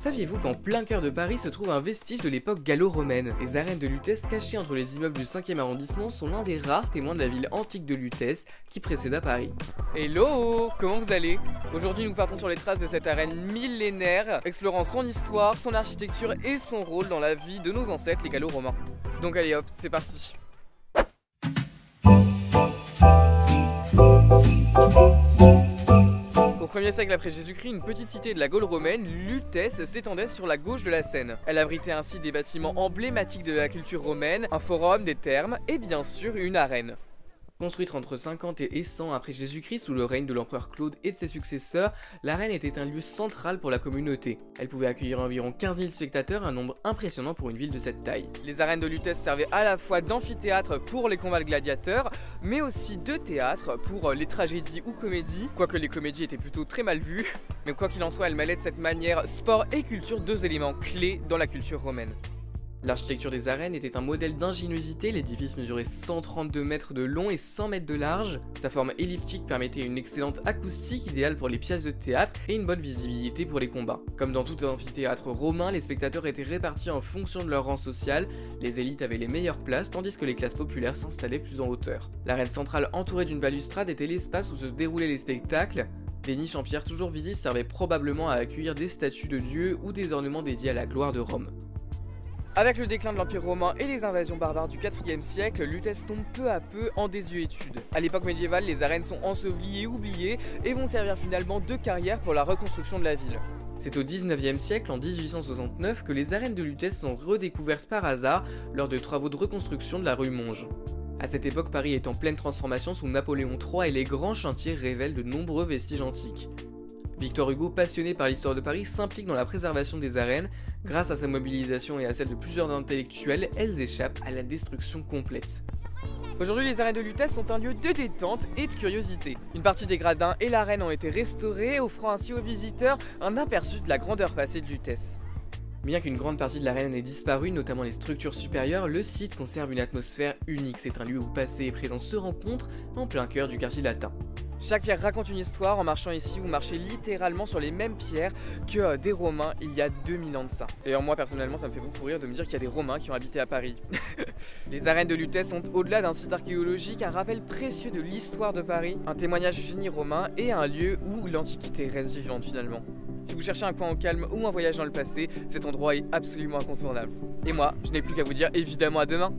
Saviez-vous qu'en plein cœur de Paris se trouve un vestige de l'époque gallo-romaine? Les arènes de Lutèce cachées entre les immeubles du 5e arrondissement sont l'un des rares témoins de la ville antique de Lutèce qui précéda Paris. Hello! Comment vous allez? Aujourd'hui nous partons sur les traces de cette arène millénaire, explorant son histoire, son architecture et son rôle dans la vie de nos ancêtres les gallo-romains. Donc allez hop, c'est parti! Au 1er siècle après Jésus-Christ, une petite cité de la Gaule romaine, Lutèce, s'étendait sur la gauche de la Seine. Elle abritait ainsi des bâtiments emblématiques de la culture romaine, un forum, des thermes et bien sûr une arène. Construite entre 50 et 100 après Jésus-Christ sous le règne de l'empereur Claude et de ses successeurs, l'arène était un lieu central pour la communauté. Elle pouvait accueillir environ 15 000 spectateurs, un nombre impressionnant pour une ville de cette taille. Les arènes de Lutèce servaient à la fois d'amphithéâtre pour les combats de gladiateurs, mais aussi de théâtre pour les tragédies ou comédies, quoique les comédies étaient plutôt très mal vues. Mais quoi qu'il en soit, elles mêlaient de cette manière sport et culture, deux éléments clés dans la culture romaine. L'architecture des arènes était un modèle d'ingéniosité, l'édifice mesurait 132 mètres de long et 100 mètres de large. Sa forme elliptique permettait une excellente acoustique idéale pour les pièces de théâtre et une bonne visibilité pour les combats. Comme dans tout amphithéâtre romain, les spectateurs étaient répartis en fonction de leur rang social, les élites avaient les meilleures places tandis que les classes populaires s'installaient plus en hauteur. L'arène centrale entourée d'une balustrade était l'espace où se déroulaient les spectacles. Des niches en pierre toujours visibles servaient probablement à accueillir des statues de dieux ou des ornements dédiés à la gloire de Rome. Avec le déclin de l'Empire romain et les invasions barbares du IVe siècle, Lutèce tombe peu à peu en désuétude. À l'époque médiévale, les arènes sont ensevelies et oubliées et vont servir finalement de carrière pour la reconstruction de la ville. C'est au 19e siècle, en 1869, que les arènes de Lutèce sont redécouvertes par hasard lors de travaux de reconstruction de la rue Monge. À cette époque, Paris est en pleine transformation sous Napoléon III et les grands chantiers révèlent de nombreux vestiges antiques. Victor Hugo, passionné par l'histoire de Paris, s'implique dans la préservation des arènes. Grâce à sa mobilisation et à celle de plusieurs intellectuels, elles échappent à la destruction complète. Aujourd'hui, les arènes de Lutèce sont un lieu de détente et de curiosité. Une partie des gradins et l'arène ont été restaurés, offrant ainsi aux visiteurs un aperçu de la grandeur passée de Lutèce. Bien qu'une grande partie de l'arène ait disparu, notamment les structures supérieures, le site conserve une atmosphère unique. C'est un lieu où passé et présent se rencontrent en plein cœur du quartier latin. Chaque pierre raconte une histoire. En marchant ici, vous marchez littéralement sur les mêmes pierres que des Romains il y a 2000 ans de ça. D'ailleurs moi personnellement ça me fait beaucoup rire de me dire qu'il y a des Romains qui ont habité à Paris. Les arènes de Lutèce sont au-delà d'un site archéologique un rappel précieux de l'histoire de Paris, un témoignage du génie romain et un lieu où l'Antiquité reste vivante finalement. Si vous cherchez un coin au calme ou un voyage dans le passé, cet endroit est absolument incontournable. Et moi, je n'ai plus qu'à vous dire évidemment à demain.